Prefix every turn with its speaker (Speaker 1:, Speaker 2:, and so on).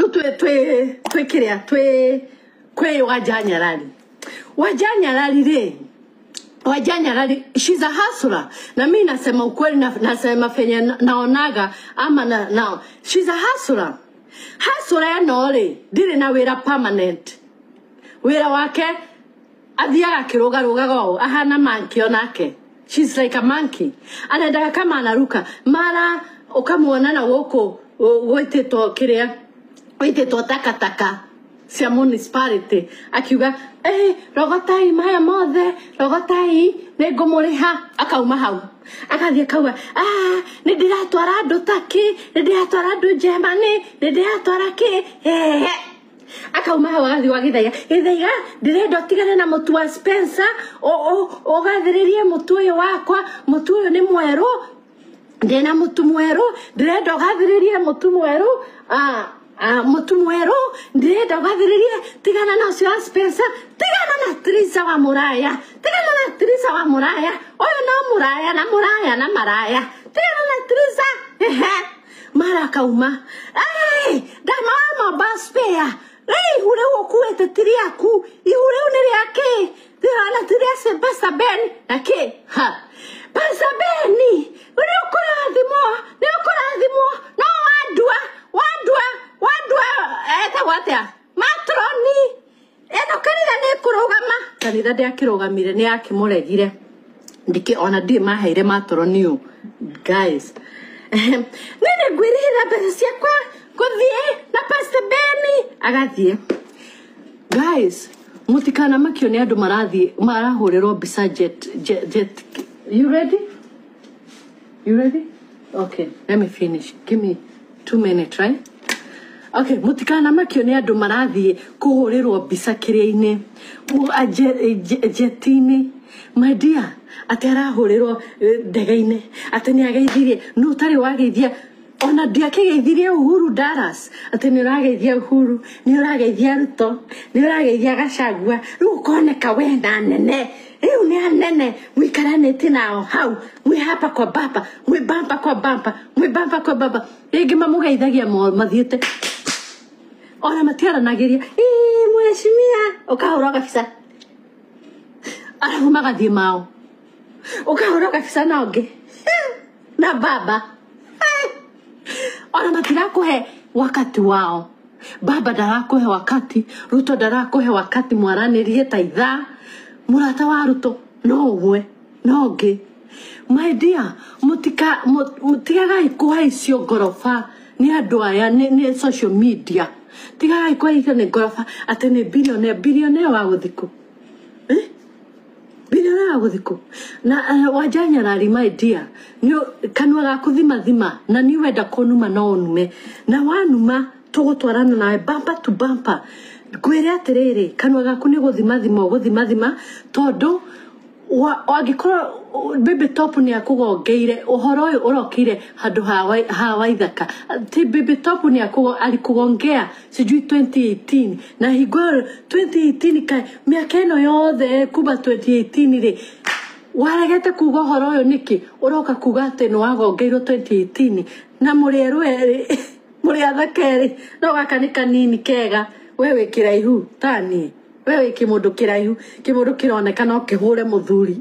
Speaker 1: twe kiria kwe Wajanyarari re. Wajanyarari, she's a hustler. Na mimi nasema ukweli, nasema fenya naonaga ama na she's a hustler. Hustler ya nore ndire na wira permanent. Wira wake athiaga kiruga go ahana monkey onake. She's like a monkey. Anaendaga kama anaruka mara ukamuona na woko woiteto kiria woiteto takataka cia municipality akiuga rogotai maya mothe rogotai ningumuriha akauma hau akathie kauga ni ndiratwara andu taki ni ndiratwara andu Germany ni ndiratwara ki akauma hau agathie githaiga ndirenda tigane na mutu wa Spencer ugathiririe mutu uyu wakwa mutu uyu ni mweru ndena mutu mweru ndirenda ugathiririe mutu mweru mutu mweru ndirenda ugathiririe tigana na ucio wa Spencer tigana na Teresa wa Muraya oyo no Muraya na Maraya tigana na Teresa mara kauma dama bus fare hure ukuete tiriaku ihure uniri yake tigana Teresa basta ben ake basta beni hure ukurathimo no wadua watia matroni kanitha ni kurugama kanitha ndiakirugamire ni akimuregire ndiki ona ndi maheire matroni guys nene gwirira mbeca ciakwa kuthie na Pastor Benny agathie guys mutikana makio ni andu marahurirwo mbica jet you ready okay let me finish give me 2 minutes right. Okay, mutikana makio ni andu marathie kuhurirwo mbica kiria-ini jetini my dear atarahurirwo ndege-ini ati ni ageithirie no tari wageithia ona ndiakigeithirie Uhuru Dallas ati ni urageithia Uhuru ni urageithia Ruto ni urageithia Gachagua riu koneka wenda nene riu ni anene mwikaranite nao hau mwi hapa kwa baba mwi bamba kwa baba ringi mamugeithagia mathiete ona matiaranagiria mweshimia ukahura kabisa arafu magathie mao ukahura kabisa na onge na baba ona matirakuhe wakati wao baba ndarakuhe wakati Ruto ndarakuhe wakati mwaranirie ta ithaa murata wa Ruto no we no ngi my dear mutigaga ikuha icio ngorofa ni andu aya ni social media tigaga ikuha icio ni ngorofa ati ni billionaire wa guthiku billionaire wa guthiku na Wajanyarari my dear ni kanwa gaku thima na ni wenda kunuma no nume na wanuma tugutwarana nawe bumper to bumper gwire atiriri kanwa gaku ni guthima tondu wagikora baby top ni akugongeire uhoro uyu urokire handu ha waithaka ti baby top ni alikugongea sijui 2018 na higo 2018 kai miaka ino yothe kuba 2018 ri waregete kuga uhoro uyu niki uroka kuga ati no wagongeirwo 2018 na muri athakeri no gaka ni kanini kega wewe kiraihu tani wewe kimundu kiraihu kimundu kironeka no kihure muthuri